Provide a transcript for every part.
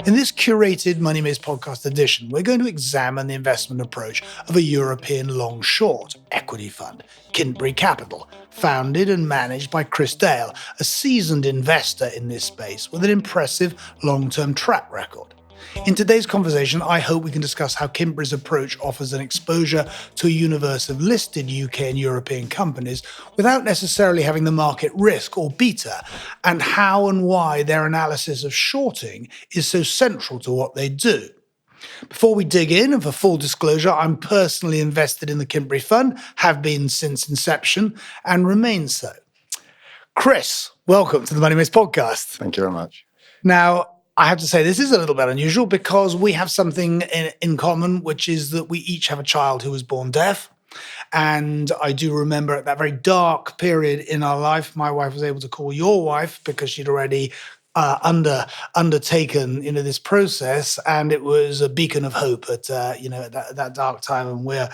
In this curated Money Maze podcast edition, we're going to examine the investment approach of a European long-short equity fund, Kintbury Capital, founded and managed by Chris Dale, a seasoned investor in this space with an impressive long-term track record. In today's conversation, I hope we can discuss how Kintbury's approach offers an exposure to a universe of listed UK and European companies without necessarily having the market risk or beta, and how and why their analysis of shorting is so central to what they do. Before we dig in, and for full disclosure, I'm personally invested in the Kintbury fund, have been since inception, and remain so. Chris, welcome to the Money Maze podcast. Thank you very much. Now, I have to say this is a little bit unusual because we have something in common, which is that we each have a child who was born deaf. And I do remember at that very dark period in our life, my wife was able to call your wife because she'd already undertaken this process, and it was a beacon of hope at that dark time, and we're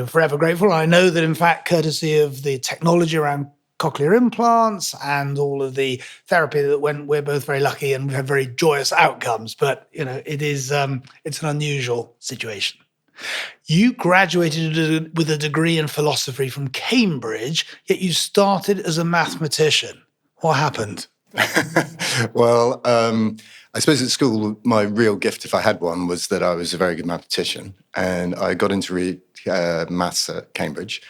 forever grateful. I know that in fact, courtesy of the technology around cochlear implants and all of the therapy that went, we're both very lucky and we have very joyous outcomes. But it's an unusual situation. You graduated with a degree in philosophy from Cambridge, yet you started as a mathematician. What happened? Well, I suppose at school, my real gift, if I had one, was that I was a very good mathematician. And I got into read maths at Cambridge.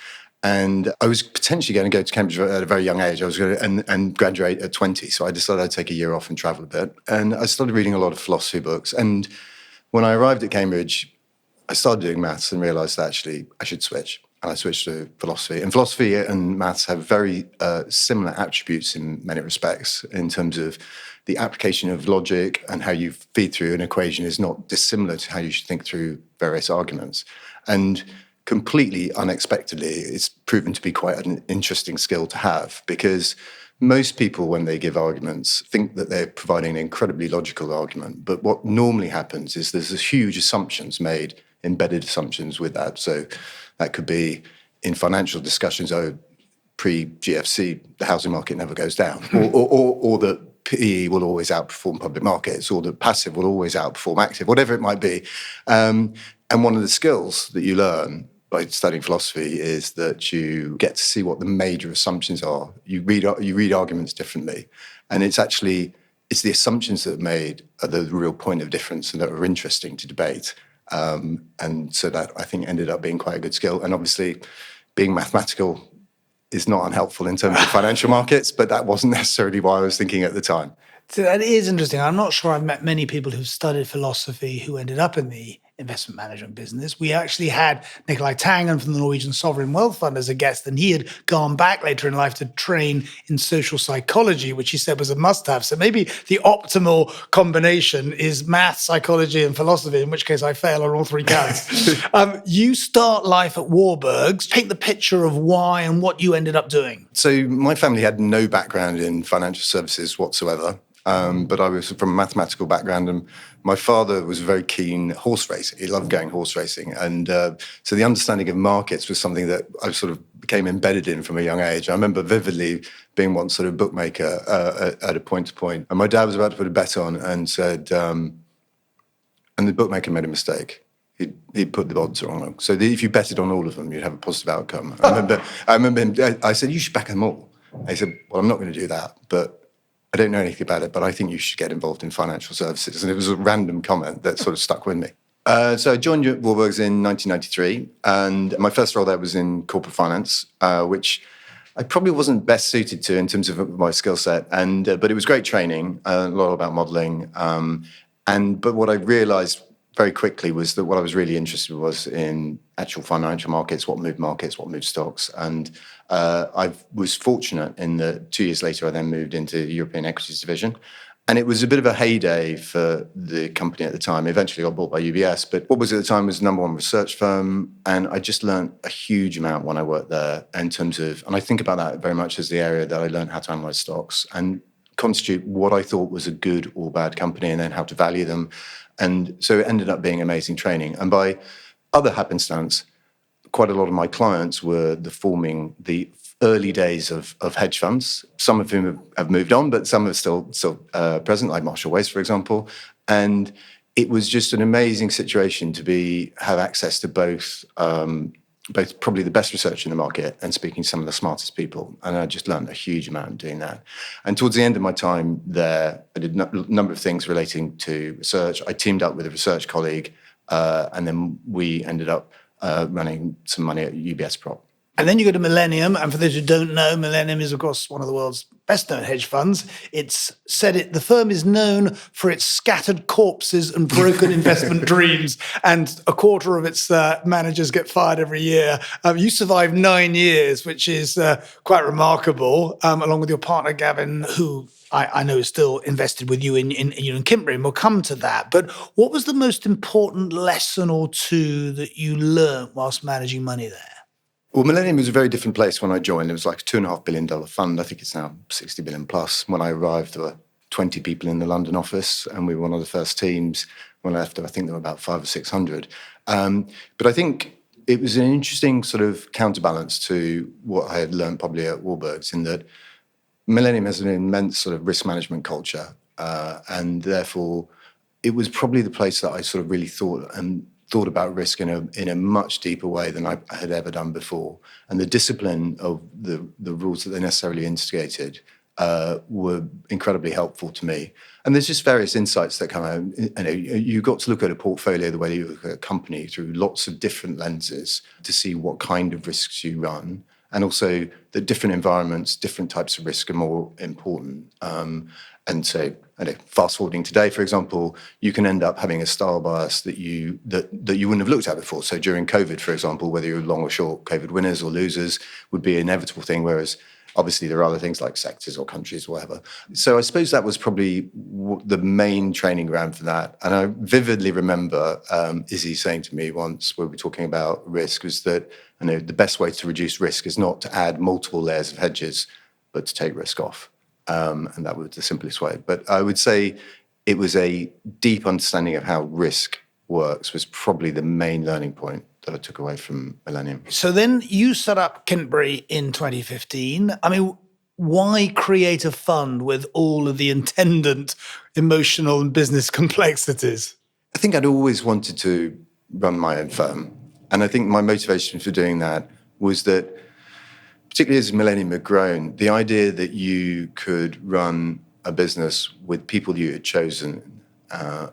And I was potentially going to go to Cambridge at a very young age. I was going to and graduate at 20. So I decided I'd take a year off and travel a bit. And I started reading a lot of philosophy books. And when I arrived at Cambridge, I started doing maths and realised that actually I should switch. And I switched to philosophy. And philosophy and maths have very similar attributes in many respects in terms of the application of logic, and how you feed through an equation is not dissimilar to how you should think through various arguments. And completely unexpectedly, it's proven to be quite an interesting skill to have, because most people, when they give arguments, think that they're providing an incredibly logical argument. But what normally happens is there's this huge assumptions made, embedded assumptions with that. So that could be in financial discussions, pre-GFC, the housing market never goes down, or that PE will always outperform public markets, or that passive will always outperform active, whatever it might be. And one of the skills that you learn by studying philosophy is that you get to see what the major assumptions are. You read arguments differently, and it's the assumptions that are made are the real point of difference and that are interesting to debate. And so that, I think, ended up being quite a good skill. And obviously, being mathematical is not unhelpful in terms of financial markets, but that wasn't necessarily what I was thinking at the time. So that is interesting. I'm not sure I've met many people who've studied philosophy who ended up in the investment management business. We actually had Nikolai Tangen from the Norwegian Sovereign Wealth Fund as a guest, and he had gone back later in life to train in social psychology, which he said was a must-have. So maybe the optimal combination is math, psychology, and philosophy, in which case I fail on all three counts. You start life at Warburgs. Paint the picture of why and what you ended up doing. So my family had no background in financial services whatsoever. But I was from a mathematical background, and my father was very keen horse racing. He loved going horse racing. And so the understanding of markets was something that I sort of became embedded in from a young age. I remember vividly being once sort of bookmaker at a point to point. And my dad was about to put a bet on and said, and the bookmaker made a mistake. He put the odds wrong. So if you betted on all of them, you'd have a positive outcome. I remember him, I said, you should back them all. And he said, well, I'm not going to do that, but I don't know anything about it, but I think you should get involved in financial services. And it was a random comment that sort of stuck with me. So I joined Warburgs in 1993, and my first role there was in corporate finance, which I probably wasn't best suited to in terms of my skill set. But it was great training, a lot about modelling. But what I realised very quickly was that what I was really interested was in actual financial markets, what moved stocks. And I was fortunate in that 2 years later, I then moved into the European Equities division. And it was a bit of a heyday for the company at the time. It eventually got bought by UBS, but what was at the time was the number one research firm. And I just learned a huge amount when I worked there in terms of, and I think about that very much as the area that I learned how to analyse stocks and constitute what I thought was a good or bad company, and then how to value them. And so it ended up being amazing training. And by other happenstance, quite a lot of my clients were forming the early days of hedge funds, some of whom have moved on, but some are still present, like Marshall Wace, for example. And it was just an amazing situation to have access to both probably the best research in the market and speaking to some of the smartest people. And I just learned a huge amount doing that. And towards the end of my time there, I did a number of things relating to research. I teamed up with a research colleague, and then we ended up running some money at UBS Prop. And then you go to Millennium. And for those who don't know, Millennium is, of course, one of the world's best-known hedge funds. The firm is known for its scattered corpses and broken investment dreams, and a quarter of its managers get fired every year. You survived 9 years, which is quite remarkable, along with your partner, Gavin, who I know is still invested with you in Kintbury, and we'll come to that. But what was the most important lesson or two that you learned whilst managing money there? Well, Millennium was a very different place when I joined. It was like a $2.5 billion fund. I think it's now 60 billion plus. When I arrived, there were 20 people in the London office, and we were one of the first teams. When I left, I think there were about 500 or 600. But I think it was an interesting sort of counterbalance to what I had learned probably at Warburgs, in that Millennium has an immense sort of risk management culture, and therefore it was probably the place that I sort of really thought about risk in a much deeper way than I had ever done before. And the discipline of the rules that they necessarily instigated were incredibly helpful to me. And there's just various insights that come out. You got to look at a portfolio the way you look at a company through lots of different lenses to see what kind of risks you run. And also the different environments, different types of risk are more important. And so, fast forwarding today, for example, you can end up having a style bias that you wouldn't have looked at before. So during COVID, for example, whether you're long or short, COVID winners or losers would be an inevitable thing, whereas obviously there are other things like sectors or countries or whatever. So I suppose that was probably the main training ground for that. And I vividly remember Izzy saying to me once, when we were talking about risk, was that the best way to reduce risk is not to add multiple layers of hedges, but to take risk off. And that was the simplest way. But I would say it was a deep understanding of how risk works was probably the main learning point that I took away from Millennium. So then you set up Kintbury in 2015. I mean, why create a fund with all of the attendant emotional and business complexities? I think I'd always wanted to run my own firm. And I think my motivation for doing that was that, particularly as Millennium had grown, the idea that you could run a business with people you had chosen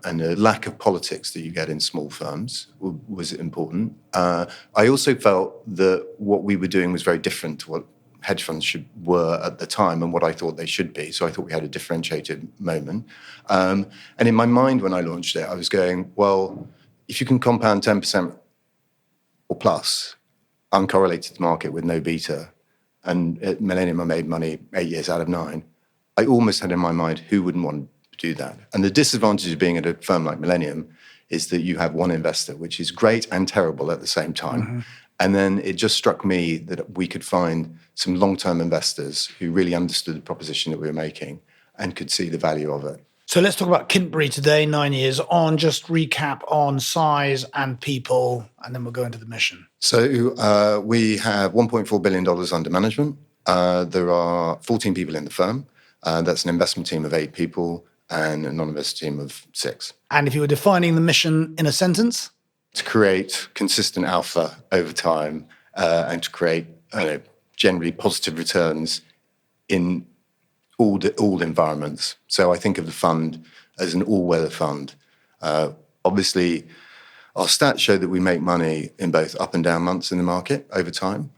and the lack of politics that you get in small firms was important. I also felt that what we were doing was very different to what hedge funds were at the time and what I thought they should be. So I thought we had a differentiated moment. And in my mind, when I launched it, I was going, well, if you can compound 10% or plus, uncorrelated market with no beta, and at Millennium I made money 8 years out of 9, I almost had in my mind who wouldn't want to do that. And the disadvantage of being at a firm like Millennium is that you have one investor, which is great and terrible at the same time. Mm-hmm. And then it just struck me that we could find some long-term investors who really understood the proposition that we were making and could see the value of it. So let's talk about Kintbury today, 9 years on. Just recap on size and people, and then we'll go into the mission. So we have $1.4 billion under management. There are 14 people in the firm. That's an investment team of 8 people and a non-investment team of 6. And if you were defining the mission in a sentence? To create consistent alpha over time and to create generally positive returns in all environments. So I think of the fund as an all-weather fund. Obviously, our stats show that we make money in both up and down months in the market over time,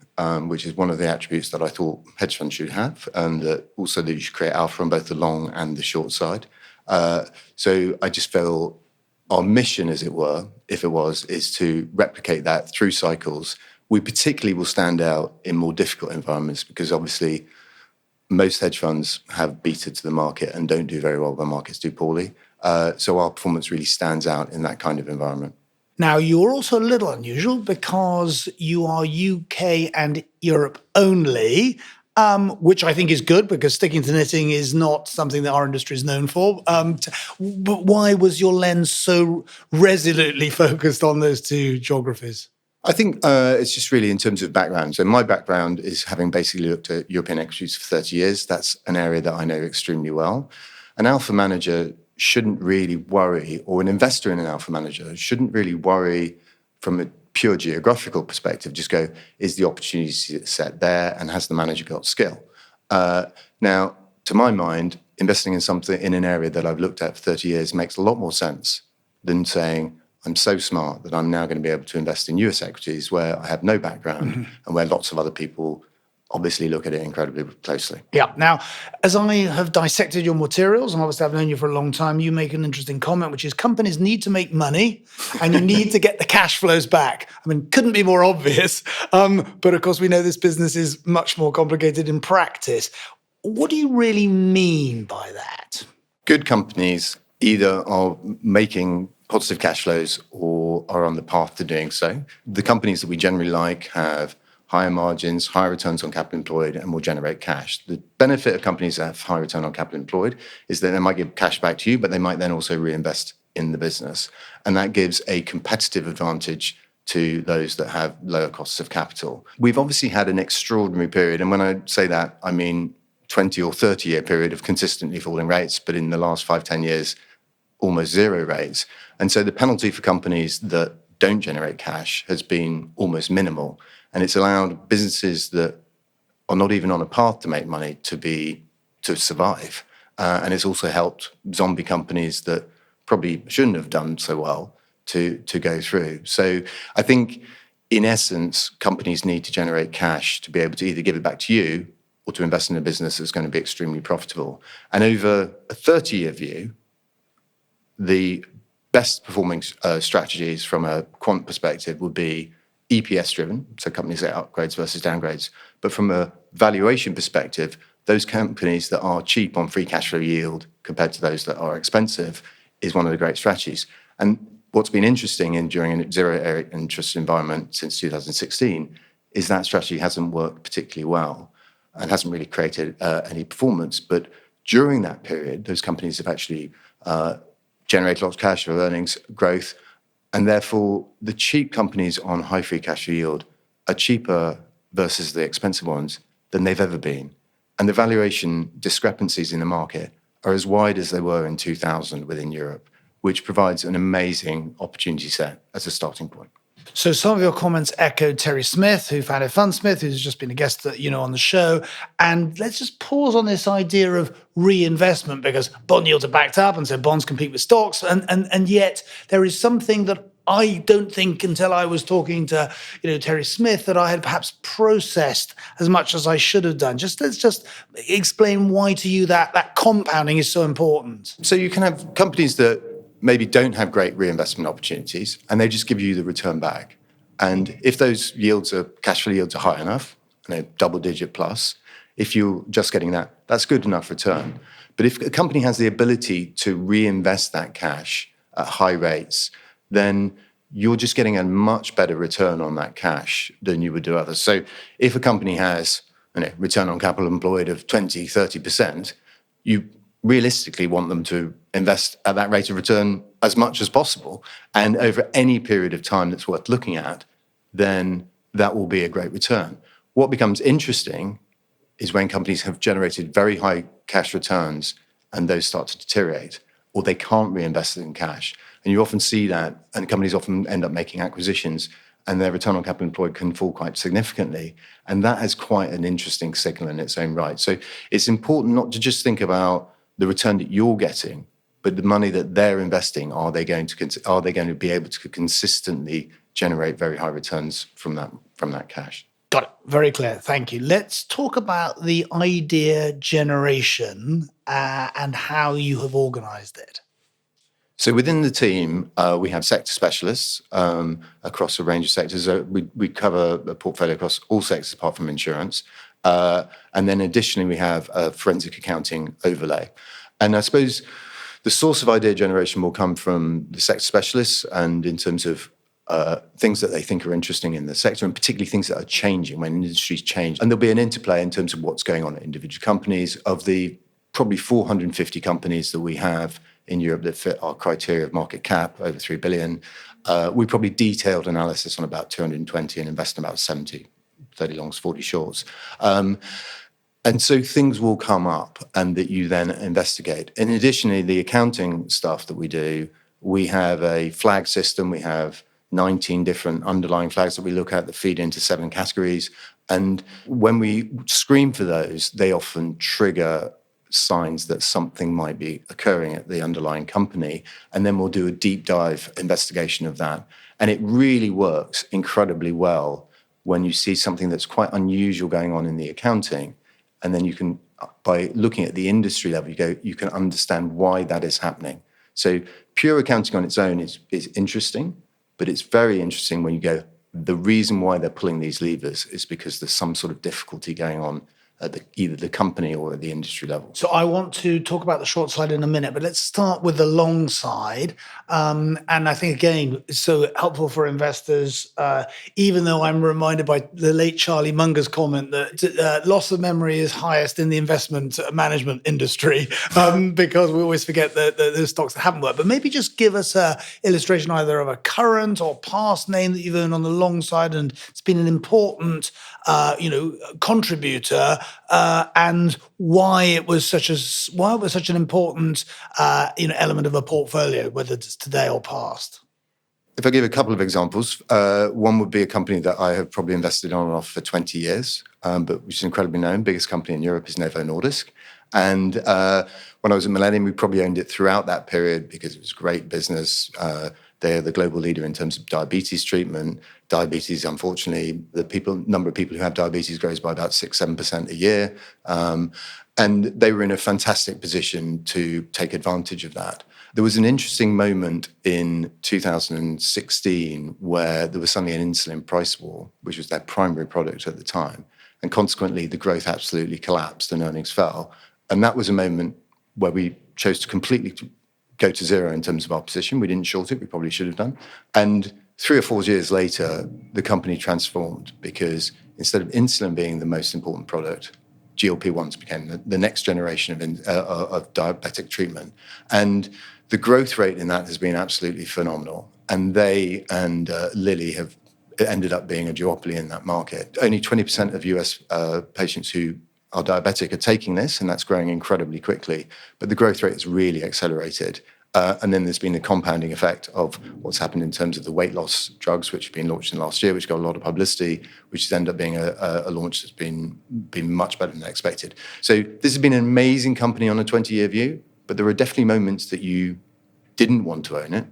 which is one of the attributes that I thought hedge funds should have, and that also that you should create alpha on both the long and the short side. So I just feel our mission, as it were, if it was, is to replicate that through cycles. We particularly will stand out in more difficult environments because obviously most hedge funds have beta to the market and don't do very well when markets do poorly. So our performance really stands out in that kind of environment. Now, you're also a little unusual because you are UK and Europe only, which I think is good because sticking to knitting is not something that our industry is known for. But why was your lens so resolutely focused on those two geographies? I think it's just really in terms of background. So my background is having basically looked at European equities for 30 years. That's an area that I know extremely well. An alpha manager shouldn't really worry, or an investor in an alpha manager shouldn't really worry from a pure geographical perspective. Just go, is the opportunity set there, and has the manager got skill? Now, to my mind, investing in something in an area that I've looked at for 30 years makes a lot more sense than saying, I'm so smart that I'm now going to be able to invest in US equities where I have no background and where lots of other people obviously look at it incredibly closely. Yeah. Now, as I have dissected your materials, and obviously I've known you for a long time, you make an interesting comment, which is companies need to make money and you need to get the cash flows back. I mean, couldn't be more obvious. But of course, we know this business is much more complicated in practice. What do you really mean by that? Good companies either are making positive cash flows or are on the path to doing so. The companies that we generally like have higher margins, higher returns on capital employed, and will generate cash. The benefit of companies that have high return on capital employed is that they might give cash back to you, but they might then also reinvest in the business. And that gives a competitive advantage to those that have lower costs of capital. We've obviously had an extraordinary period, and when I say that, I mean 20 or 30-year period of consistently falling rates, but in the last 5-10 years, almost zero rates. And so the penalty for companies that don't generate cash has been almost minimal. And it's allowed businesses that are not even on a path to make money to survive. And it's also helped zombie companies that probably shouldn't have done so well to go through. So I think, in essence, companies need to generate cash to be able to either give it back to you or to invest in a business that's going to be extremely profitable. And over a 30-year view, the best performing strategies from a quant perspective would be EPS driven, so companies that upgrades versus downgrades. But from a valuation perspective, those companies that are cheap on free cash flow yield compared to those that are expensive is one of the great strategies. And what's been interesting during a zero interest environment since 2016 is that strategy hasn't worked particularly well and hasn't really created any performance. But during that period, those companies have actually generate lots of cash flow, earnings growth, and therefore the cheap companies on high free cash flow yield are cheaper versus the expensive ones than they've ever been. And the valuation discrepancies in the market are as wide as they were in 2000 within Europe, which provides an amazing opportunity set as a starting point. So some of your comments echoed Terry Smith, who founded Fundsmith, who's just been a guest on the show. And let's just pause on this idea of reinvestment, because bond yields are backed up, and so bonds compete with stocks. And yet there is something that I don't think, until I was talking to Terry Smith, that I had perhaps processed as much as I should have done. Let's just explain why to you that compounding is so important. So you can have companies that maybe don't have great reinvestment opportunities, and they just give you the return back. And if those cash flow yields are high enough, double digit plus, if you're just getting that, that's good enough return. But if a company has the ability to reinvest that cash at high rates, then you're just getting a much better return on that cash than you would do others. So if a company has return on capital employed of 20, 30%, you realistically want them to invest at that rate of return as much as possible. And over any period of time that's worth looking at, then that will be a great return. What becomes interesting is when companies have generated very high cash returns and those start to deteriorate, or they can't reinvest it in cash. And you often see that, and companies often end up making acquisitions and their return on capital employed can fall quite significantly. And that has quite an interesting signal in its own right. So it's important not to just think about the return that you're getting, but the money that they're investing. Are they going to be able to consistently generate very high returns from that cash? Got it. Very clear. Thank you. Let's talk about the idea generation and how you have organized it. So within the team, we have sector specialists across a range of sectors. We cover a portfolio across all sectors apart from insurance. And then additionally, we have a forensic accounting overlay. And I suppose the source of idea generation will come from the sector specialists, and in terms of things that they think are interesting in the sector, and particularly things that are changing when industries change. And there'll be an interplay in terms of what's going on at individual companies. Of the probably 450 companies that we have in Europe that fit our criteria of market cap, over 3 billion. We probably detailed analysis on about 220 and invest in about 70, 30 longs, 40 shorts. And so things will come up and that you then investigate. In addition to the accounting stuff that we do, we have a flag system. We have 19 different underlying flags that we look at that feed into 7 categories. And when we screen for those, they often trigger signs that something might be occurring at the underlying company. And then we'll do a deep dive investigation of that. And it really works incredibly well when you see something that's quite unusual going on in the accounting. And then you can, by looking at the industry level, you can understand why that is happening. So pure accounting on its own is interesting, but it's very interesting when you go, the reason why they're pulling these levers is because there's some sort of difficulty going on at either the company or at the industry level. So I want to talk about the short side in a minute, but let's start with the long side. And I think, again, it's so helpful for investors, even though I'm reminded by the late Charlie Munger's comment that loss of memory is highest in the investment management industry, because we always forget the stocks that haven't worked. But maybe just give us an illustration either of a current or past name that you've owned on the long side, and it's been an important contributor, and why it was such an important element of a portfolio, whether it's today or past. If I give a couple of examples, one would be a company that I have probably invested on and off for 20 years, but which is incredibly known. Biggest company in Europe is Novo Nordisk. And when I was at Millennium, we probably owned it throughout that period because it was great business. They're the global leader in terms of diabetes treatment. Diabetes, unfortunately, number of people who have diabetes grows by about 6-7% a year. And they were in a fantastic position to take advantage of that. There was an interesting moment in 2016 where there was suddenly an insulin price war, which was their primary product at the time. And consequently, the growth absolutely collapsed and earnings fell. And that was a moment where we chose to completely go to zero in terms of our position. We didn't short it. We probably should have done. And 3 or 4 years later, the company transformed because instead of insulin being the most important product, GLP-1s became the next generation of diabetic treatment. And the growth rate in that has been absolutely phenomenal. And they and Lilly have ended up being a duopoly in that market. Only 20% of US patients who are diabetic are taking this, and that's growing incredibly quickly. But the growth rate has really accelerated. And then there's been a compounding effect of what's happened in terms of the weight loss drugs, which have been launched in last year, which got a lot of publicity, which has ended up being a launch that's been much better than expected. So this has been an amazing company on a 20-year view, but there are definitely moments that you didn't want to own it.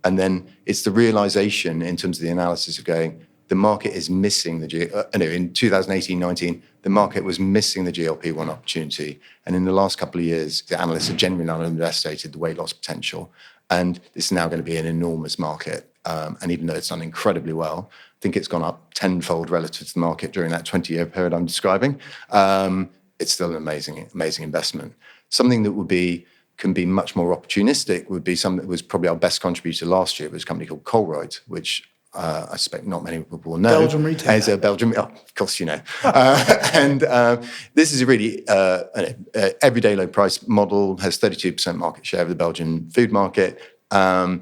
And then it's the realization in terms of the analysis of going, the market is missing in 2018-19, the market was missing the GLP-1 opportunity. And in the last couple of years, the analysts have genuinely underestimated the weight loss potential. And it's now going to be an enormous market. And even though it's done incredibly well, I think it's gone up tenfold relative to the market during that 20-year period I'm describing. It's still an amazing, amazing investment. Something that can be much more opportunistic would be something that was probably our best contributor last year. It was a company called Colruyt, which I suspect not many people will know. Belgian retail. As a Belgian, of course you know. And this is a really everyday low price model, has 32% market share of the Belgian food market. But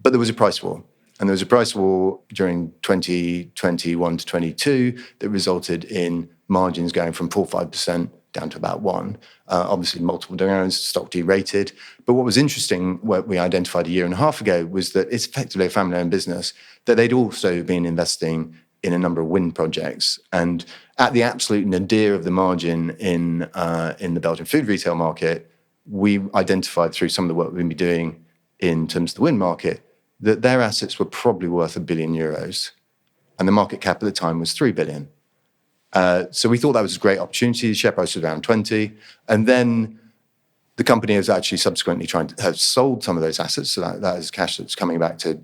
there was a price war. And there was a price war during 2021 to 22 that resulted in margins going from 4-5% down to about 1%. Obviously, multiple downturns, stock derated. But what was interesting, what we identified a year and a half ago, was that it's effectively a family-owned business, that they'd also been investing in a number of wind projects. And at the absolute nadir of the margin in the Belgian food retail market, we identified through some of the work we've been doing in terms of the wind market, that their assets were probably worth €1 billion. And the market cap at the time was 3 billion. So we thought that was a great opportunity. The share price was around 20. And then the company has actually subsequently have sold some of those assets. So that is cash that's coming back to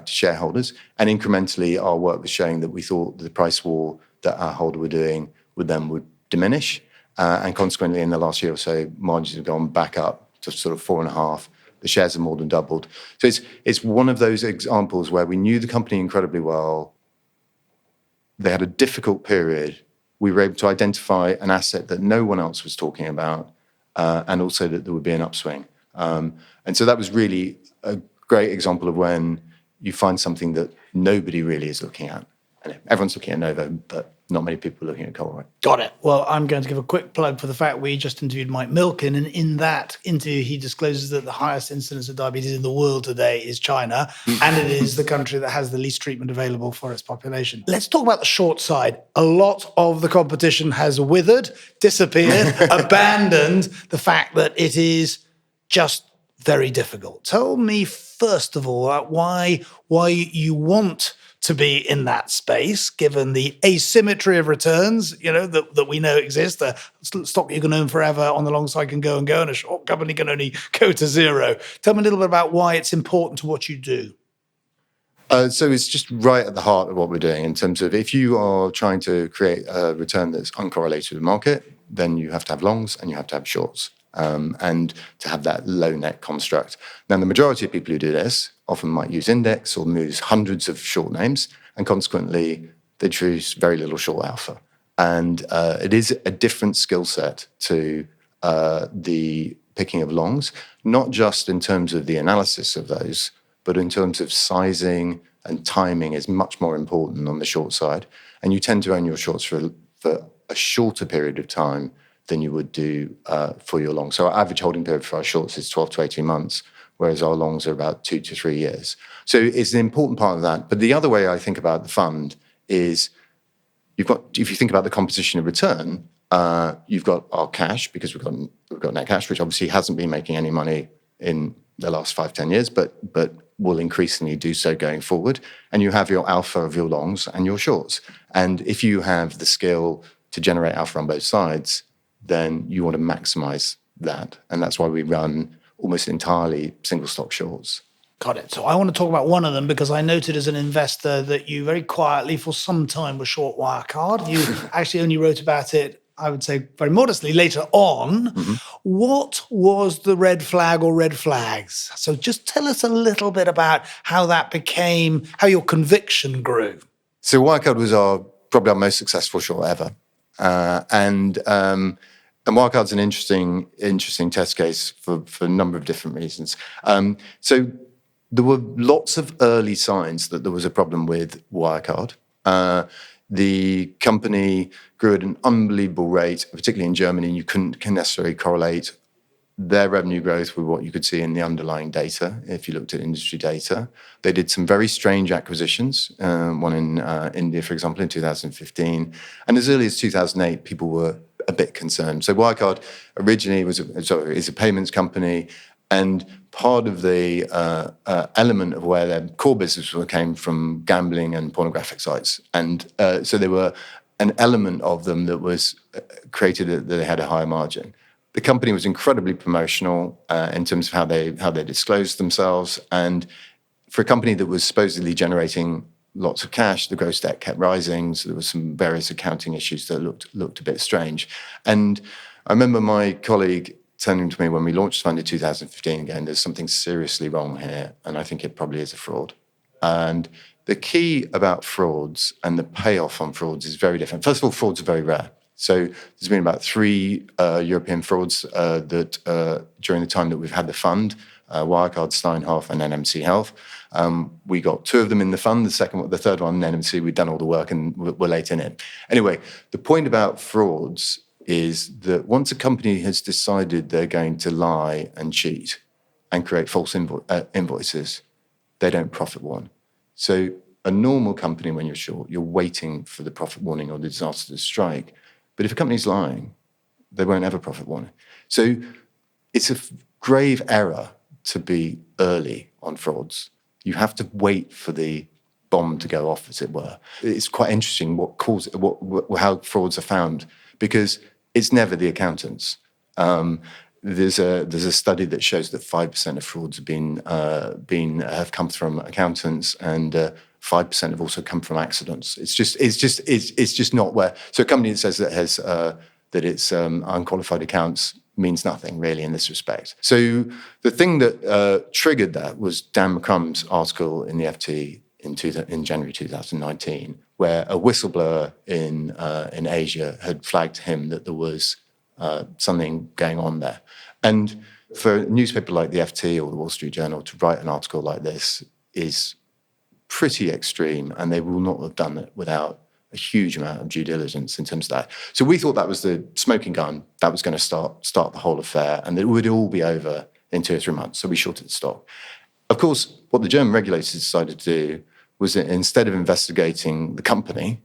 shareholders. And incrementally, our work was showing that we thought the price war that our holder were doing would diminish. And consequently, in the last year or so, margins have gone back up to sort of 4.5. The shares have more than doubled. So it's one of those examples where we knew the company incredibly well. They had a difficult period. We were able to identify an asset that no one else was talking about, and also that there would be an upswing. And so that was really a great example of when you find something that nobody really is looking at. And everyone's looking at Novo, but not many people are looking at Colruyt. Got it. Well, I'm going to give a quick plug for the fact we just interviewed Mike Milken, and in that interview, he discloses that the highest incidence of diabetes in the world today is China, and it is the country that has the least treatment available for its population. Let's talk about the short side. A lot of the competition has withered, disappeared, abandoned the fact that it is just very difficult. Tell me, first of all, why you want to be in that space, given the asymmetry of returns, that we know exist. A stock you can own forever on the long side can go, and a short company can only go to zero. Tell me a little bit about why it's important to what you do. So it's just right at the heart of what we're doing in terms of if you are trying to create a return that's uncorrelated with the market, then you have to have longs and you have to have shorts. And to have that low net construct. Now, the majority of people who do this often might use index or use hundreds of short names, and consequently, they choose very little short alpha. And it is a different skill set to the picking of longs, not just in terms of the analysis of those, but in terms of sizing and timing is much more important on the short side. And you tend to own your shorts for a shorter period of time than you would do for your longs. So our average holding period for our shorts is 12 to 18 months, whereas our longs are about 2 to 3 years. So it's an important part of that. But the other way I think about the fund is if you think about the composition of return, you've got our cash, because we've got net cash, which obviously hasn't been making any money in the last 5-10 years, but will increasingly do so going forward. And you have your alpha of your longs and your shorts. And if you have the skill to generate alpha on both sides, then you want to maximize that. And that's why we run almost entirely single stock shorts. Got it. So I want to talk about one of them because I noted as an investor that you very quietly for some time were short Wirecard. You actually only wrote about it, I would say very modestly, later on. Mm-hmm. What was the red flag or red flags? So just tell us a little bit about how your conviction grew. So Wirecard was probably our most successful short ever. And Wirecard's an interesting test case for a number of different reasons. So there were lots of early signs that there was a problem with Wirecard. The company grew at an unbelievable rate, particularly in Germany, and you couldn't necessarily correlate their revenue growth with what you could see in the underlying data if you looked at industry data. They did some very strange acquisitions, one in India, for example, in 2015. And as early as 2008, people were a bit concerned. So Wirecard originally is a payments company, and part of the element of where their core business came from gambling and pornographic sites. And so there were an element of them that was created that they had a higher margin. The company was incredibly promotional in terms of how they disclosed themselves. And for a company that was supposedly generating lots of cash, the gross debt kept rising. So there were some various accounting issues that looked a bit strange. And I remember my colleague turning to me when we launched the fund in 2015 going, there's something seriously wrong here, and I think it probably is a fraud. And the key about frauds and the payoff on frauds is very different. First of all, frauds are very rare. So there's been about 3 European frauds that during the time that we've had the fund, Wirecard, Steinhoff, and NMC Health. We got 2 of them in the fund. The third one, NMC, we'd done all the work and we're late in it. Anyway, the point about frauds is that once a company has decided they're going to lie and cheat and create false invoices, they don't profit warn. So a normal company, when you're short, you're waiting for the profit warning or the disaster to strike. But if a company's lying, they won't ever profit warning. So it's a grave error to be early on frauds. You have to wait for the bomb to go off, as it were. It's quite interesting how frauds are found, because it's never the accountants. There's a study that shows that 5% of frauds have come from accountants, and 5% have also come from accidents. It's just not where. So a company that says that it's unqualified accounts means nothing really in this respect. So the thing that triggered that was Dan McCrum's article in the FT in January 2019, where a whistleblower in Asia had flagged to him that there was something going on there. And For a newspaper like the FT or the Wall Street Journal to write an article like this is pretty extreme, and they will not have done it without a huge amount of due diligence in terms of that. So we thought that was the smoking gun that was going to start the whole affair, and it would all be over in 2 or 3 months. So we shorted the stock. Of course, what the German regulators decided to do was that instead of investigating the company,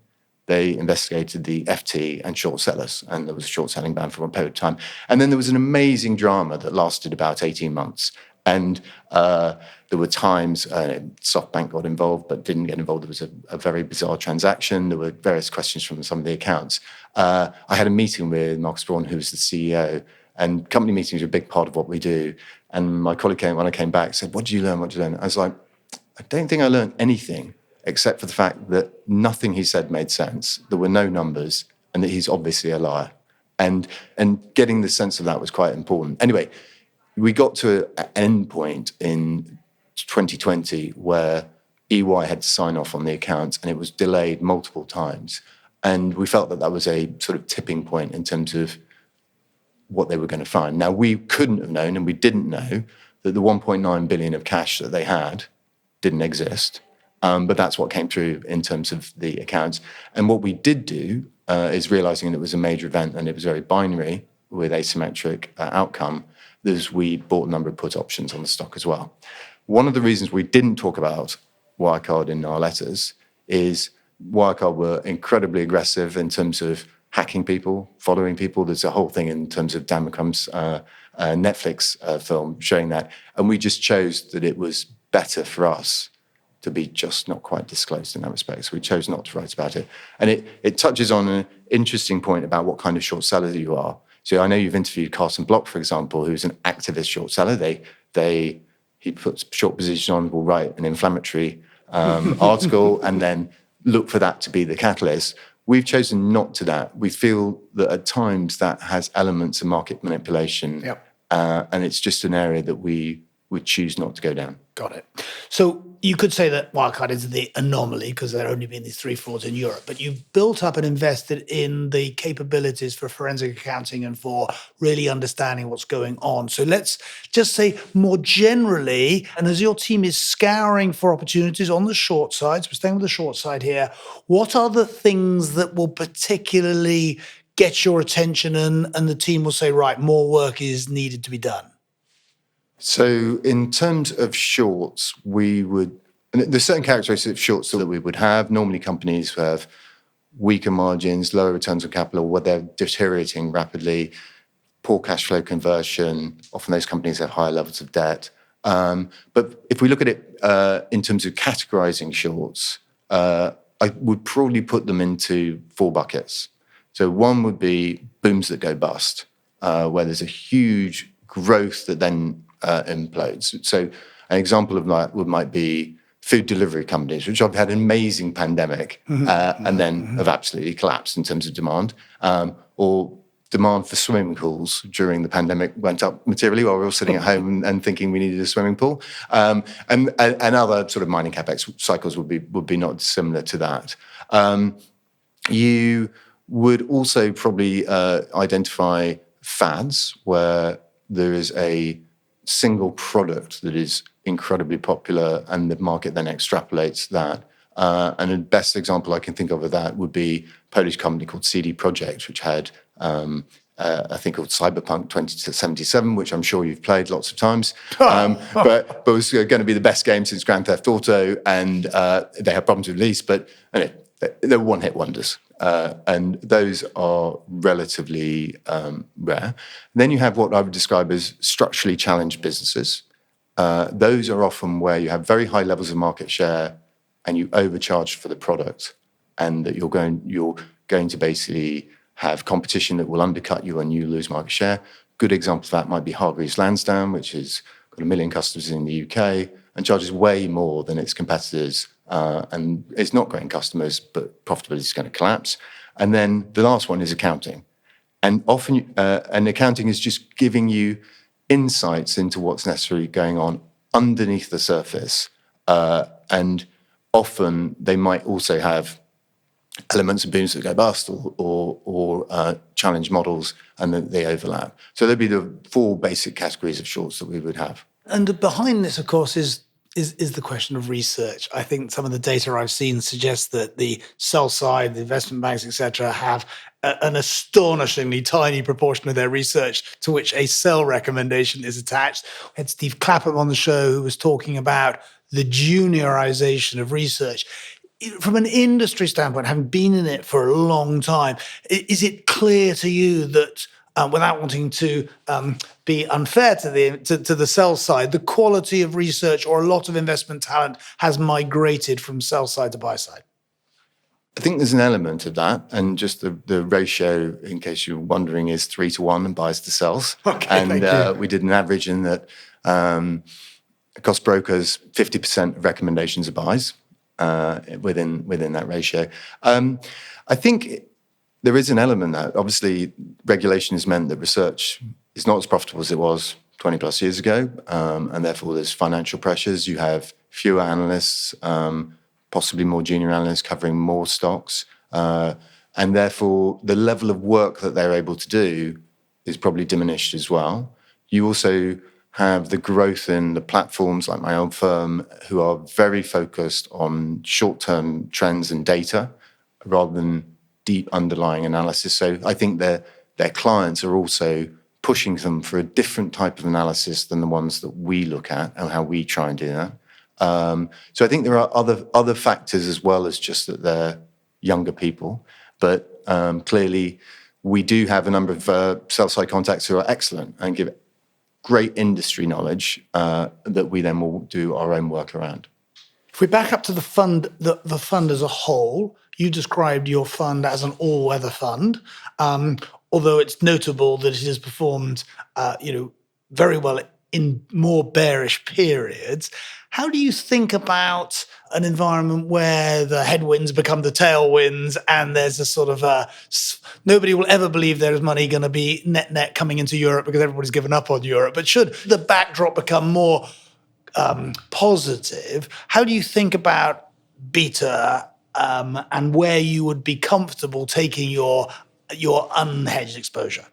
they investigated the FT and short sellers, and there was a short selling ban for a period of time. And then there was an amazing drama that lasted about 18 months. And there were times SoftBank got involved but didn't get involved. There was a very bizarre transaction. There were various questions from some of the accounts. I had a meeting with Marcus Braun, who was the CEO, and company meetings are a big part of what we do. And my colleague when I came back, said, what did you learn? What did you learn? I was like, I don't think I learned anything except for the fact that nothing he said made sense. There were no numbers, and that he's obviously a liar. And getting the sense of that was quite important. Anyway, we got to an end point in 2020 where EY had to sign off on the accounts, and it was delayed multiple times. And we felt that that was a sort of tipping point in terms of what they were going to find. Now, we couldn't have known, and we didn't know, that the 1.9 billion of cash that they had didn't exist. But that's what came through in terms of the accounts. And what we did do is realizing that it was a major event and it was very binary with asymmetric outcome, is we bought a number of put options on the stock as well. One of the reasons we didn't talk about Wirecard in our letters is Wirecard were incredibly aggressive in terms of hacking people, following people. There's a whole thing in terms of Dan McCrum's Netflix film showing that. And we just chose that it was better for us to be just not quite disclosed in that respect. So we chose not to write about it. And it touches on an interesting point about what kind of short seller you are. So I know you've interviewed Carson Block, for example, who's an activist short seller. He puts short position on, will write an inflammatory article and then look for that to be the catalyst. We've chosen not to that. We feel that at times that has elements of market manipulation. Yep. And it's just an area that we would choose not to go down. Got it. So you could say that Wirecard is the anomaly because there have only been these 3 frauds in Europe, but you've built up and invested in the capabilities for forensic accounting and for really understanding what's going on. So let's just say more generally, and as your team is scouring for opportunities on the short side, so we're staying with the short side here, what are the things that will particularly get your attention and the team will say, right, more work is needed to be done? So in terms of shorts, there's certain characteristics of shorts that we would have. Normally companies who have weaker margins, lower returns on capital, where they're deteriorating rapidly, poor cash flow conversion. Often those companies have higher levels of debt. But if we look at it in terms of categorizing shorts, I would probably put them into 4 buckets. So one would be booms that go bust, where there's a huge growth that then implodes. So an example of that might be food delivery companies, which have had an amazing pandemic and then have absolutely collapsed in terms of demand, or demand for swimming pools during the pandemic went up materially while we were all sitting at home and thinking we needed a swimming pool. And other sort of mining capex cycles would be not dissimilar to that. You would also probably identify fads where there is a single product that is incredibly popular and the market then extrapolates that. And the best example I can think of that would be a Polish company called CD Projekt, which had a thing called Cyberpunk 2077, which I'm sure you've played lots of times, but was going to be the best game since Grand Theft Auto, and they had problems with release, but they were one-hit wonders. And those are relatively rare. Then you have what I would describe as structurally challenged businesses. Those are often where you have very high levels of market share and you overcharge for the product, and that you're going to basically have competition that will undercut you and you lose market share. Good example of that might be Hargreaves Lansdown, which has got 1 million customers in the UK and charges way more than its competitors. And it's not growing customers, but profitability is going to collapse. And then the last one is accounting. And often, and accounting is just giving you insights into what's necessarily going on underneath the surface. And often they might also have elements of booms that go bust or challenge models, and then they overlap. So there'd be the four basic categories of shorts that we would have. And behind this, of course, is the question of research. I think some of the data I've seen suggests that the sell side, the investment banks, etc., have an astonishingly tiny proportion of their research to which a sell recommendation is attached. We had Steve Clapham on the show who was talking about the juniorization of research. From an industry standpoint, having been in it for a long time, is it clear to you that, without wanting to be unfair to the sell side, the quality of research or a lot of investment talent has migrated from sell side to buy side? I think there's an element of that, and just the ratio, in case you're wondering, is 3-1 buys to sells. Okay, and thank you. We did an average in that across brokers, 50% of recommendations are buys within that ratio. I think there is an element that obviously regulation has meant that research is not as profitable as it was 20 plus years ago, and therefore there's financial pressures. You have fewer analysts, possibly more junior analysts covering more stocks, and therefore the level of work that they're able to do is probably diminished as well. You also have the growth in the platforms like my own firm, who are very focused on short-term trends and data rather than deep underlying analysis. So I think their clients are also pushing them for a different type of analysis than the ones that we look at and how we try and do that. So I think there are other factors as well as just that they're younger people. But clearly, we do have a number of sell-side contacts who are excellent and give great industry knowledge that we then will do our own work around. If we back up to the fund, the fund as a whole, you described your fund as an all-weather fund, although it's notable that it has performed, very well in more bearish periods. How do you think about an environment where the headwinds become the tailwinds and there's a sort of nobody will ever believe there is money going to be net coming into Europe because everybody's given up on Europe? But should the backdrop become more positive, how do you think about beta and where you would be comfortable taking your unhedged exposure?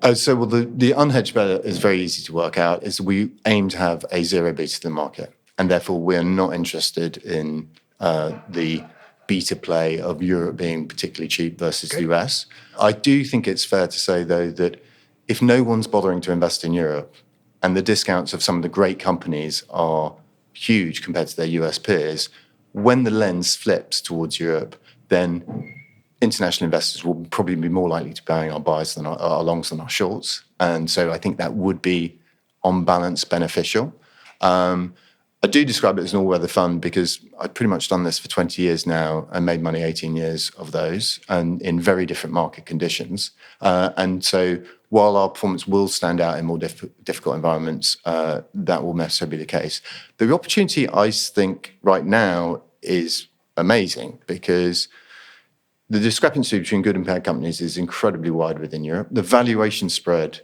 The unhedged beta is very easy to work out. Is we aim to have a zero beta to the market, and therefore we're not interested in the beta play of Europe being particularly cheap versus the US. I do think it's fair to say, though, that if no one's bothering to invest in Europe and the discounts of some of the great companies are huge compared to their US peers, when the lens flips towards Europe, then international investors will probably be more likely to be buying our buys than our longs than our shorts. And so I think that would be, on balance, beneficial. I do describe it as an all-weather fund because I've pretty much done this for 20 years now and made money 18 years of those, and in very different market conditions. And so while our performance will stand out in more difficult environments, that will necessarily be the case. The opportunity, I think, right now is amazing because the discrepancy between good and bad companies is incredibly wide within Europe. The valuation spread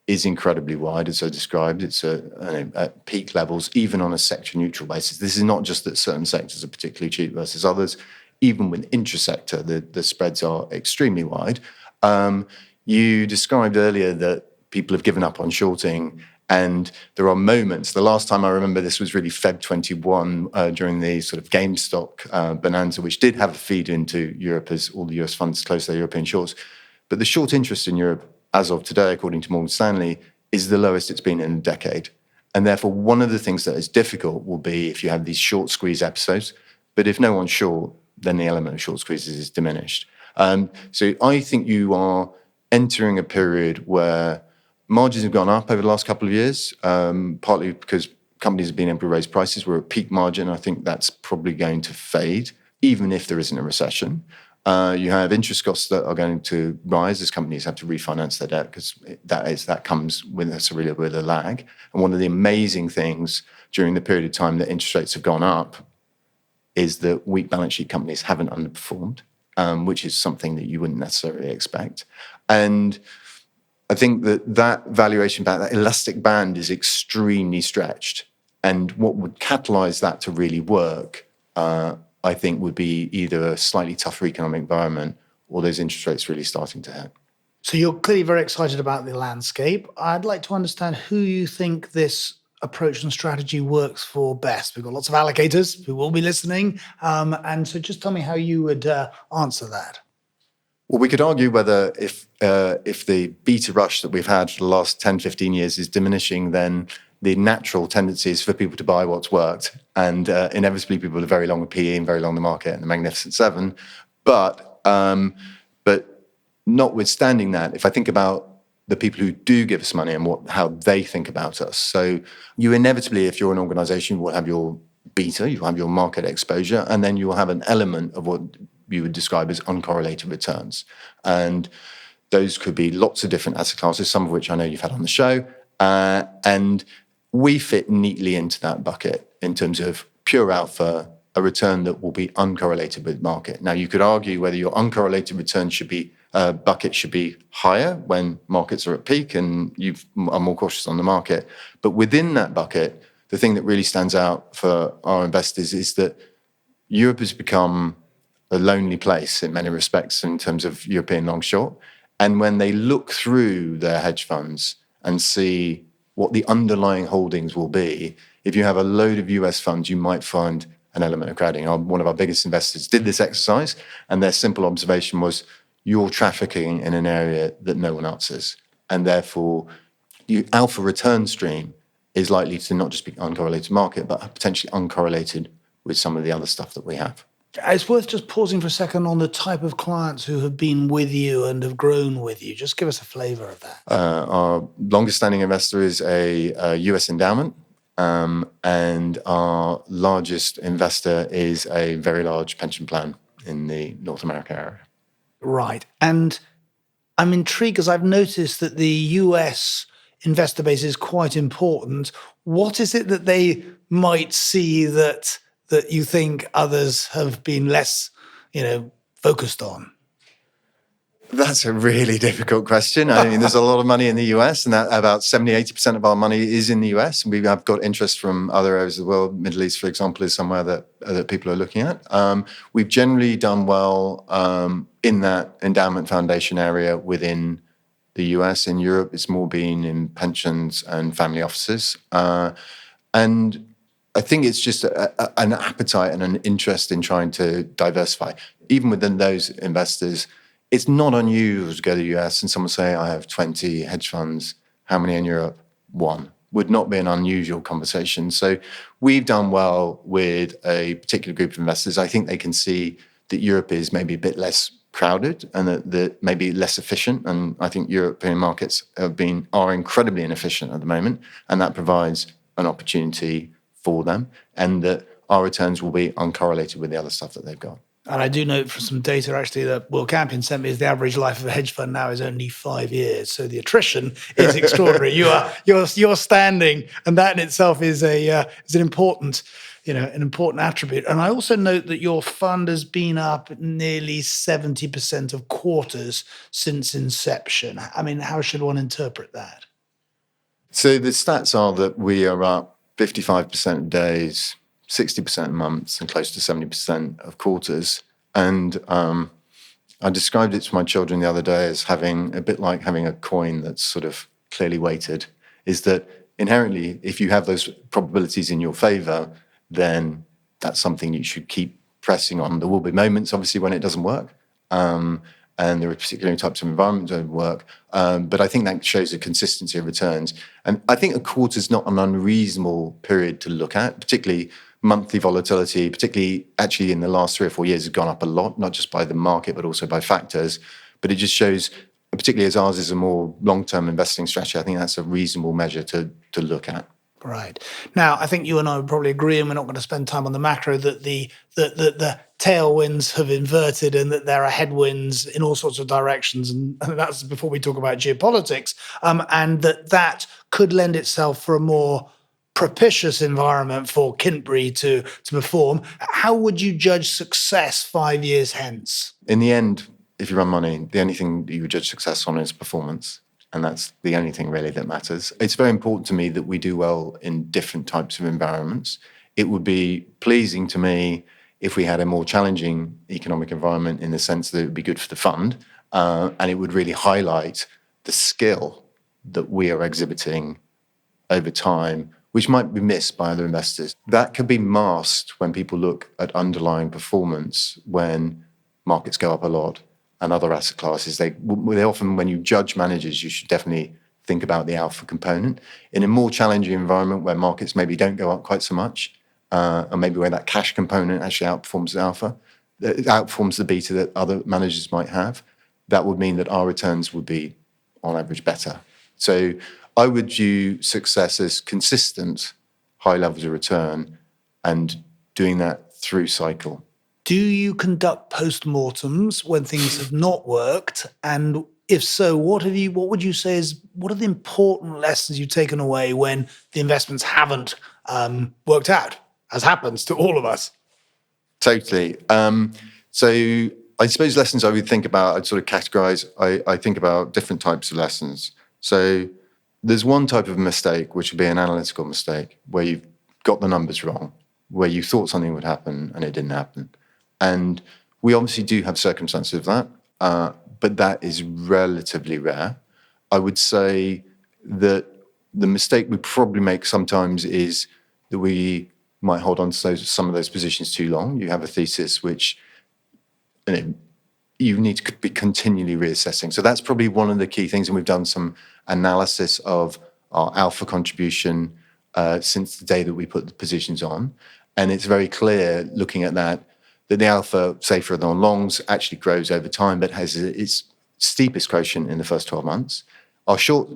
is incredibly wide, as I described. It's at peak levels, even on a sector-neutral basis. This is not just that certain sectors are particularly cheap versus others. Even with intra-sector, the spreads are extremely wide. You described earlier that people have given up on shorting, and there are moments. The last time I remember this was really Feb 21 during the sort of GameStop bonanza, which did have a feed into Europe as all the US funds closed their European shorts. But the short interest in Europe, as of today, according to Morgan Stanley, is the lowest it's been in a decade. And therefore, one of the things that is difficult will be if you have these short squeeze episodes. But if no one's short, then the element of short squeezes is diminished. So I think you are entering a period where margins have gone up over the last couple of years, partly because companies have been able to raise prices. We're at peak margin. I think that's probably going to fade, even if there isn't a recession. You have interest costs that are going to rise as companies have to refinance their debt because that comes with a lag. And one of the amazing things during the period of time that interest rates have gone up is that weak balance sheet companies haven't underperformed, which is something that you wouldn't necessarily expect. And I think that valuation band, that elastic band, is extremely stretched. And what would catalyze that to really work I think would be either a slightly tougher economic environment or those interest rates really starting to hit. So you're clearly very excited about the landscape. I'd like to understand who you think this approach and strategy works for best. We've got lots of allocators who will be listening. And so just tell me how you would answer that. Well, we could argue whether if the beta rush that we've had for the last 10, 15 years is diminishing, then the natural tendency is for people to buy what's worked. And inevitably, people are very long the PE and very long the market and the Magnificent Seven. But notwithstanding that, if I think about the people who do give us money and how they think about us, so you inevitably, if you're an organization, will have your beta, you'll have your market exposure, and then you will have an element of what you would describe as uncorrelated returns. And those could be lots of different asset classes, some of which I know you've had on the show. And we fit neatly into that bucket in terms of pure alpha, a return that will be uncorrelated with market. Now, you could argue whether your uncorrelated return bucket should be higher when markets are at peak and you are more cautious on the market. But within that bucket, the thing that really stands out for our investors is that Europe has become a lonely place in many respects in terms of European long short. And when they look through their hedge funds and see what the underlying holdings will be, if you have a load of US funds, you might find an element of crowding. One of our biggest investors did this exercise, and their simple observation was, you're trafficking in an area that no one else is. And therefore, your alpha return stream is likely to not just be uncorrelated market, but potentially uncorrelated with some of the other stuff that we have. It's worth just pausing for a second on the type of clients who have been with you and have grown with you. Just give us a flavor of that. Our longest standing investor is a US endowment, and our largest investor is a very large pension plan in the North America area. Right. And I'm intrigued because I've noticed that the US investor base is quite important. What is it that they might see that you think others have been less, focused on? That's a really difficult question. I mean, there's a lot of money in the US, and that about 70, 80% of our money is in the US. And we have got interest from other areas of the world. Middle East, for example, is somewhere that people are looking at. We've generally done well in that endowment foundation area within the US. In Europe, it's more been in pensions and family offices. And I think it's just an appetite and an interest in trying to diversify. Even within those investors, it's not unusual to go to the US and someone say, I have 20 hedge funds. How many in Europe? One. Would not be an unusual conversation. So we've done well with a particular group of investors. I think they can see that Europe is maybe a bit less crowded and that maybe less efficient. And I think European markets are incredibly inefficient at the moment. And that provides an opportunity for them. And that our returns will be uncorrelated with the other stuff that they've got. And I do note from some data actually that Will Campion sent me is the average life of a hedge fund now is only 5 years. So the attrition is extraordinary. You're standing, and that in itself is an important attribute. And I also note that your fund has been up nearly 70% of quarters since inception. I mean, how should one interpret that? So the stats are that we are up 55% of days, 60% of months, and close to 70% of quarters. And I described it to my children the other day as having a bit like having a coin that's sort of clearly weighted, is that inherently, if you have those probabilities in your favor, then that's something you should keep pressing on. There will be moments, obviously, when it doesn't work. And there are particular types of environments that don't work. But I think that shows a consistency of returns. And I think a quarter is not an unreasonable period to look at, particularly monthly volatility, particularly actually in the last 3 or 4 years has gone up a lot, not just by the market, but also by factors. But it just shows, particularly as ours is a more long-term investing strategy, I think that's a reasonable measure to look at. Right. Now, I think you and I would probably agree, and we're not going to spend time on the macro, that the tailwinds have inverted and that there are headwinds in all sorts of directions. And that's before we talk about geopolitics, and that could lend itself for a more propitious environment for Kintbury to perform. How would you judge success 5 years hence? In the end, if you run money, the only thing that you would judge success on is performance. And that's the only thing really that matters. It's very important to me that we do well in different types of environments. It would be pleasing to me if we had a more challenging economic environment, in the sense that it would be good for the fund, and it would really highlight the skill that we are exhibiting over time, which might be missed by other investors. That could be masked when people look at underlying performance when markets go up a lot and other asset classes. They often, when you judge managers, you should definitely think about the alpha component. In a more challenging environment where markets maybe don't go up quite so much, and maybe where that cash component actually outperforms the alpha, outperforms the beta that other managers might have, that would mean that our returns would be, on average, better. So I would view success as consistent high levels of return and doing that through cycle. Do you conduct post-mortems when things have not worked? And if so, what would you say what are the important lessons you've taken away when the investments haven't worked out, as happens to all of us? Totally. So I suppose lessons I would think about, I'd sort of categorize, I think about different types of lessons. So there's one type of mistake, which would be an analytical mistake, where you've got the numbers wrong, where you thought something would happen and it didn't happen. And we obviously do have circumstances of that, but that is relatively rare. I would say that the mistake we probably make sometimes is that we might hold on to some of those positions too long. You have a thesis which you need to be continually reassessing. So that's probably one of the key things, and we've done some analysis of our alpha contribution since the day that we put the positions on. And it's very clear, looking at that the alpha, say for the longs, actually grows over time, but has its steepest quotient in the first 12 months. Our short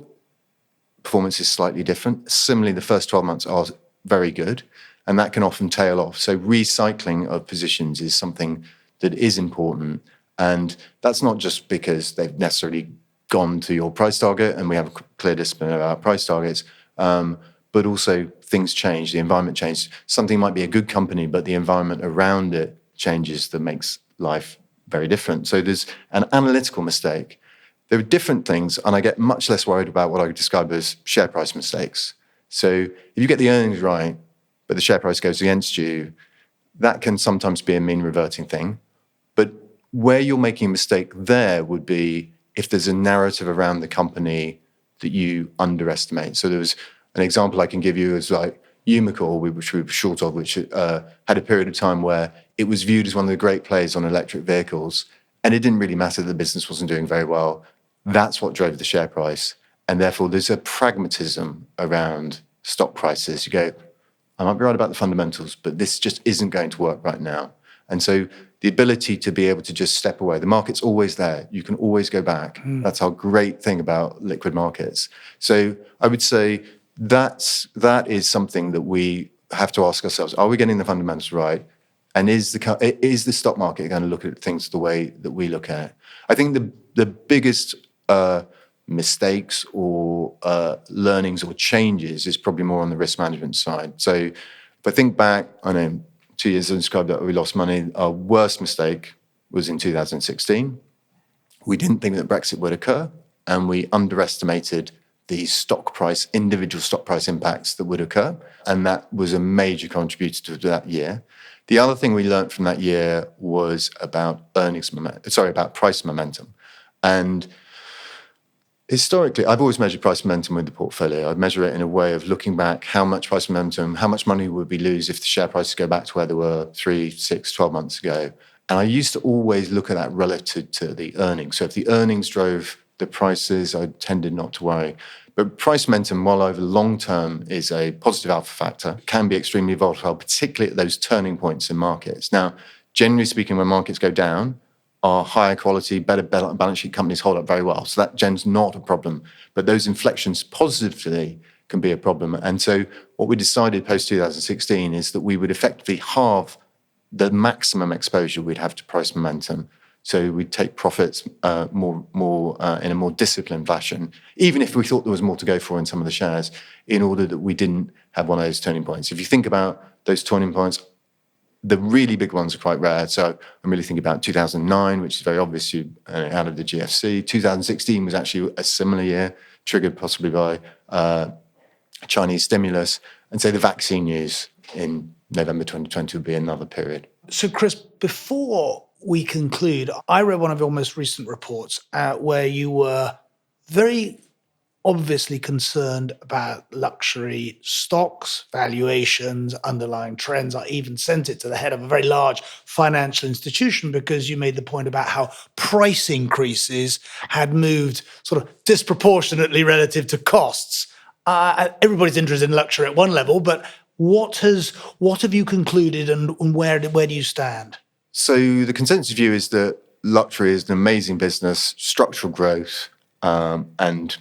performance is slightly different. Similarly, the first 12 months are very good, and that can often tail off. So recycling of positions is something that is important. And that's not just because they've necessarily gone to your price target and we have a clear discipline about price targets, but also things change, the environment changes. Something might be a good company, but the environment around it changes that makes life very different. So there's an analytical mistake. There are different things, and I get much less worried about what I would describe as share price mistakes. So if you get the earnings right, but the share price goes against you, that can sometimes be a mean reverting thing. But where you're making a mistake there would be if there's a narrative around the company that you underestimate. So there was an example I can give you is like Umicore, which we were short of, which had a period of time where it was viewed as one of the great players on electric vehicles, and it didn't really matter that the business wasn't doing very well. That's what drove the share price. And therefore, there's a pragmatism around stock prices. You go, I might be right about the fundamentals, but this just isn't going to work right now. And so the ability to be able to just step away, the market's always there. You can always go back. That's our great thing about liquid markets. So I would say that is something that we have to ask ourselves. Are we getting the fundamentals right? And is the stock market going to look at things the way that we look at it? I think the biggest mistakes or learnings or changes is probably more on the risk management side. So if I think back, I know 2 years I described that we lost money. Our worst mistake was in 2016. We didn't think that Brexit would occur, and we underestimated the individual stock price impacts that would occur. And that was a major contributor to that year. The other thing we learned from that year was about price momentum. And historically, I've always measured price momentum with the portfolio. I'd measure it in a way of looking back how much price momentum, how much money would we lose if the share prices go back to where they were 3, 6, 12 months ago. And I used to always look at that relative to the earnings. So if the earnings drove the prices, I tended not to worry. But price momentum, while over the long term is a positive alpha factor, can be extremely volatile, particularly at those turning points in markets. Now, generally speaking, when markets go down, our higher quality, better balance sheet companies hold up very well. So that gen's not a problem. But those inflections positively can be a problem. And so what we decided post-2016 is that we would effectively halve the maximum exposure we'd have to price momentum. So we'd take profits more in a more disciplined fashion, even if we thought there was more to go for in some of the shares, in order that we didn't have one of those turning points. If you think about those turning points, the really big ones are quite rare. So I'm really thinking about 2009, which is very obvious out of the GFC. 2016 was actually a similar year, triggered possibly by Chinese stimulus. And say the vaccine news in November 2020 would be another period. So, Chris, before we conclude, I read one of your most recent reports where you were very obviously concerned about luxury stocks, valuations, underlying trends. I even sent it to the head of a very large financial institution because you made the point about how price increases had moved sort of disproportionately relative to costs. Everybody's interested in luxury at one level, but what have you concluded, and where do you stand? So the consensus view is that luxury is an amazing business, structural growth, and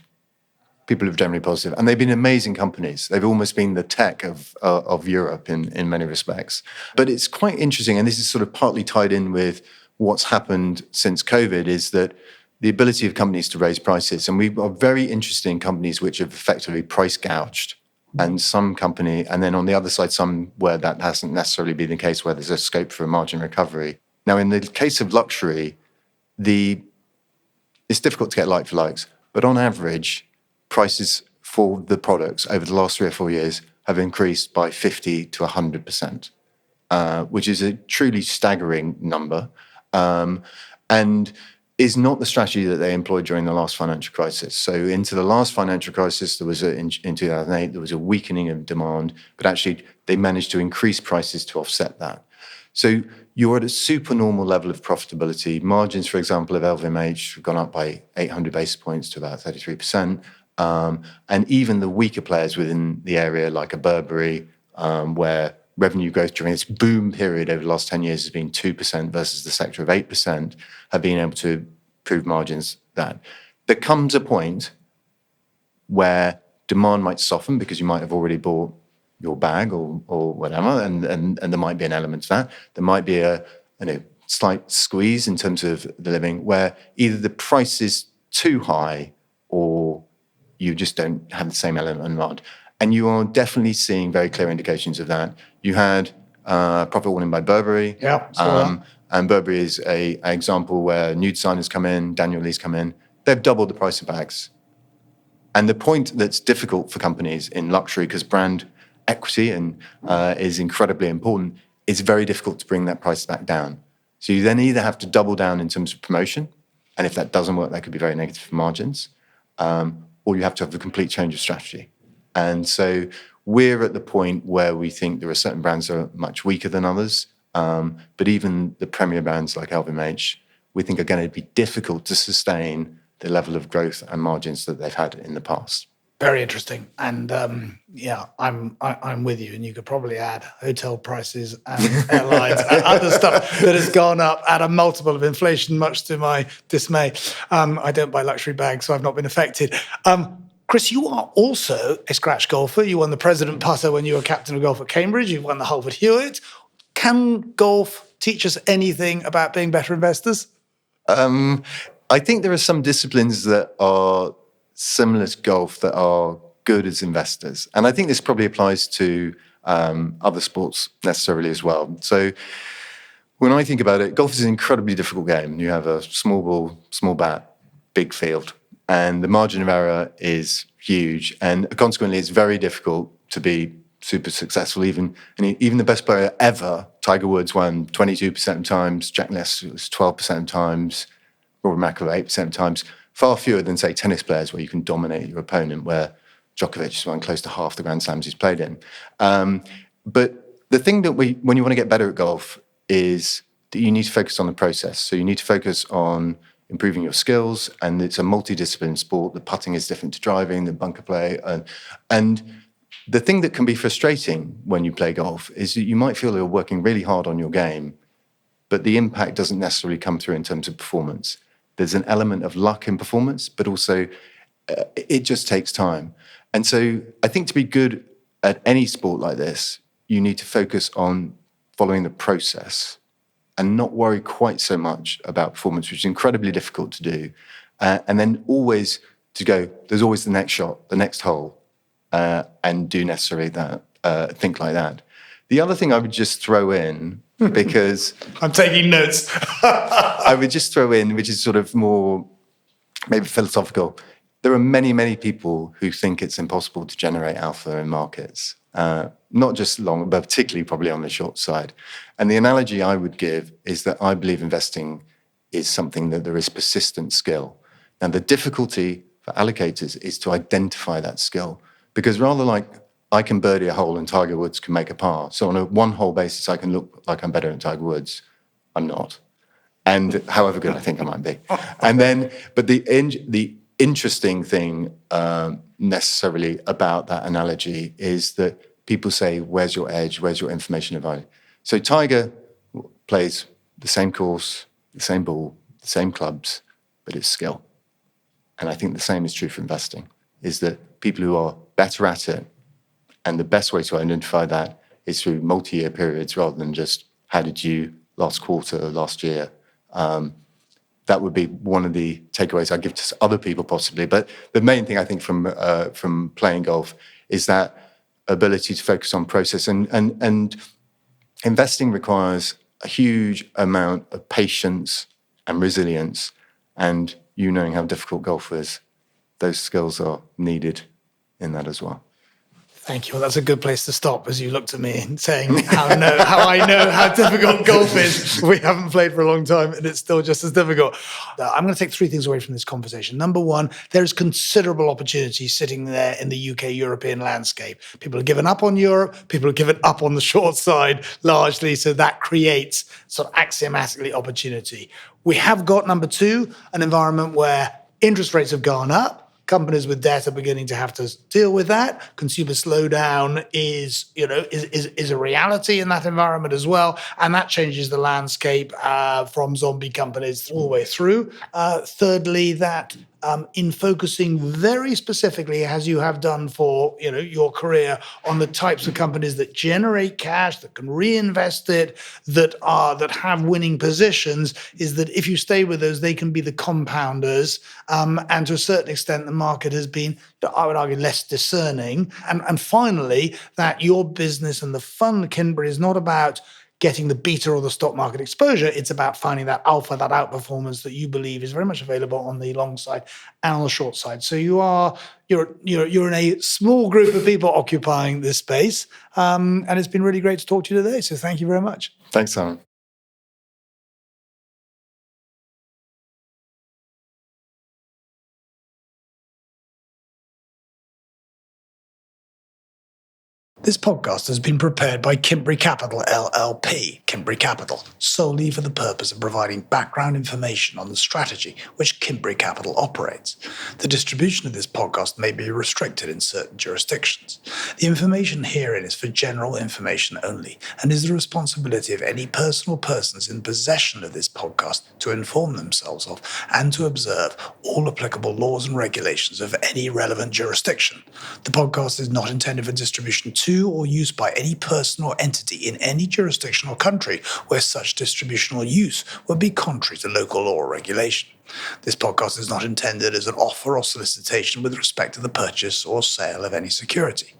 people are generally positive. And they've been amazing companies. They've almost been the tech of Europe in many respects. But it's quite interesting, and this is sort of partly tied in with what's happened since COVID, is that the ability of companies to raise prices. And we are very interested in companies which have effectively price gouged. And then on the other side, some where that hasn't necessarily been the case, where there's a scope for a margin recovery. Now, in the case of luxury, it's difficult to get like for likes, but on average, prices for the products over the last 3 or 4 years have increased by 50 to 100%, which is a truly staggering number, and is not the strategy that they employed during the last financial crisis. So into the last financial crisis, there was in 2008, there was a weakening of demand, but actually they managed to increase prices to offset that. So you're at a supernormal level of profitability. Margins, for example, of LVMH have gone up by 800 basis points to about 33%. And even the weaker players within the area, like a Burberry, where revenue growth during its boom period over the last 10 years has been 2% versus the sector of 8%, have been able to improve margins that. There comes a point where demand might soften because you might have already bought your bag or whatever, and there might be an element to that. There might be a slight squeeze in terms of the living, where either the price is too high or you just don't have the same element of demand. And you are definitely seeing very clear indications of that. You had profit warning by Burberry. Yeah, and Burberry is an example where new designers come in, Daniel Lee's come in. They've doubled the price of bags. And the point that's difficult for companies in luxury, because brand equity is incredibly important, it's very difficult to bring that price back down. So you then either have to double down in terms of promotion, and if that doesn't work, that could be very negative for margins, or you have to have a complete change of strategy. And so we're at the point where we think there are certain brands that are much weaker than others, but even the premier brands like LVMH, we think are going to be difficult to sustain the level of growth and margins that they've had in the past. Very interesting. And I'm with you. And you could probably add hotel prices and airlines and other stuff that has gone up at a multiple of inflation, much to my dismay. I don't buy luxury bags, so I've not been affected. Chris, you are also a scratch golfer. You won the President Putter when you were captain of golf at Cambridge. You've won the Halford Hewitt. Can golf teach us anything about being better investors? I think there are some disciplines that are similar to golf that are good as investors. And I think this probably applies to other sports necessarily as well. So when I think about it, golf is an incredibly difficult game. You have a small ball, small bat, big field, and the margin of error is huge. And consequently, it's very difficult to be super successful. Even the best player ever, Tiger Woods, won 22% of times, Jack Nicklaus was 12% of times, Rory McIlroy 8% of times. Far fewer than, say, tennis players, where you can dominate your opponent, where Djokovic has won close to half the Grand Slams he's played in. But the thing that when you want to get better at golf is that you need to focus on the process. So you need to focus on improving your skills, and it's a multidisciplinary sport. The putting is different to driving, the bunker play. And the thing that can be frustrating when you play golf is that you might feel you're working really hard on your game, but the impact doesn't necessarily come through in terms of performance. There's an element of luck in performance, but also it just takes time. And so I think to be good at any sport like this, you need to focus on following the process and not worry quite so much about performance, which is incredibly difficult to do. And then always to go, there's always the next shot, the next hole, and do necessarily that, think like that. The other thing I would just throw in, because I'm taking notes. I would just throw in, which is sort of more maybe philosophical. There are many, many people who think it's impossible to generate alpha in markets. not just long, but particularly probably on the short side. And the analogy I would give is that I believe investing is something that there is persistent skill. And the difficulty for allocators is to identify that skill. Because rather like I can birdie a hole and Tiger Woods can make a par. So on a one-hole basis, I can look like I'm better than Tiger Woods. I'm not. And however good I think I might be. And then, but the interesting thing necessarily about that analogy is that people say, where's your edge? Where's your information advantage? So Tiger plays the same course, the same ball, the same clubs, but it's skill. And I think the same is true for investing, is that people who are better at it, and the best way to identify that is through multi-year periods rather than just how did you last quarter, last year. That would be one of the takeaways I give to other people possibly. But the main thing I think from playing golf is that ability to focus on process. And investing requires a huge amount of patience and resilience. And you knowing how difficult golf is, those skills are needed in that as well. Thank you. Well, that's a good place to stop as you looked at me and saying how I know how difficult golf is. We haven't played for a long time and it's still just as difficult. I'm going to take three things away from this conversation. Number one, there's considerable opportunity sitting there in the UK European landscape. People have given up on Europe. People have given up on the short side largely. So that creates sort of axiomatically opportunity. We have got, number two, an environment where interest rates have gone up. Companies with debt are beginning to have to deal with that. Consumer slowdown is a reality in that environment as well, and that changes the landscape from zombie companies all the way through. Thirdly, that in focusing very specifically, as you have done for your career, on the types of companies that generate cash, that can reinvest it, that have winning positions, is that if you stay with those, they can be the compounders. And to a certain extent, the market has been, I would argue, less discerning. And finally, that your business and the fund, Kintbury, is not about getting the beta or the stock market exposure. It's about finding that alpha, that outperformance that you believe is very much available on the long side and on the short side. So you're in a small group of people occupying this space, and it's been really great to talk to you today. So thank you very much. Thanks, Simon. This podcast has been prepared by Kintbury Capital LLP, Kintbury Capital, solely for the purpose of providing background information on the strategy which Kintbury Capital operates. The distribution of this podcast may be restricted in certain jurisdictions. The information herein is for general information only and is the responsibility of any person or persons in possession of this podcast to inform themselves of and to observe all applicable laws and regulations of any relevant jurisdiction. The podcast is not intended for distribution to or use by any person or entity in any jurisdiction or country where such distribution or use would be contrary to local law or regulation. This podcast is not intended as an offer or solicitation with respect to the purchase or sale of any security.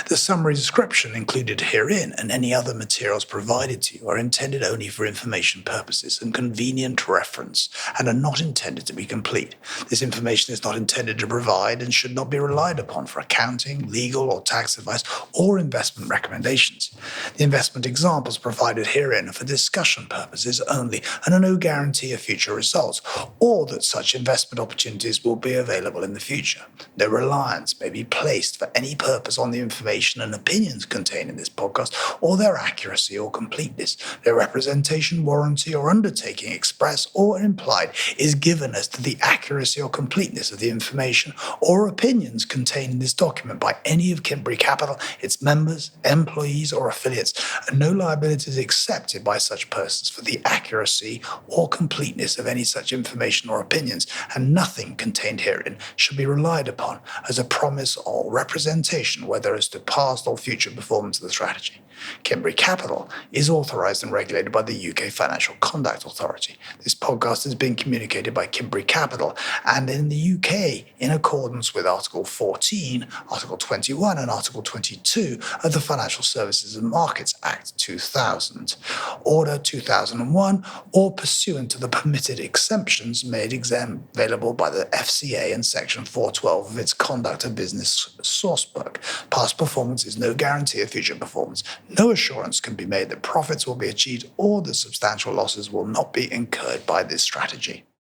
The summary description included herein and any other materials provided to you are intended only for information purposes and convenient reference and are not intended to be complete. This information is not intended to provide and should not be relied upon for accounting, legal or tax advice or investment recommendations. The investment examples provided herein are for discussion purposes only and are no guarantee of future results or that such investment opportunities will be available in the future. No reliance may be placed for any purpose on the information and opinions contained in this podcast or their accuracy or completeness. No representation, warranty, or undertaking, express or implied, is given as to the accuracy or completeness of the information or opinions contained in this document by any of Kintbury Capital, its members, employees, or affiliates, and no liability is accepted by such persons for the accuracy or completeness of any such information or opinions, and nothing contained herein should be relied upon as a promise or representation, whether as to past or future performance of the strategy. Kintbury Capital is authorised and regulated by the UK Financial Conduct Authority. This podcast is being communicated by Kintbury Capital and in the UK in accordance with Article 14, Article 21 and Article 22 of the Financial Services and Markets Act 2000, Order 2001, or pursuant to the permitted exemptions made made available by the FCA in Section 412 of its Conduct of Business Sourcebook. Past performance is no guarantee of future performance. No assurance can be made that profits will be achieved or that substantial losses will not be incurred by this strategy.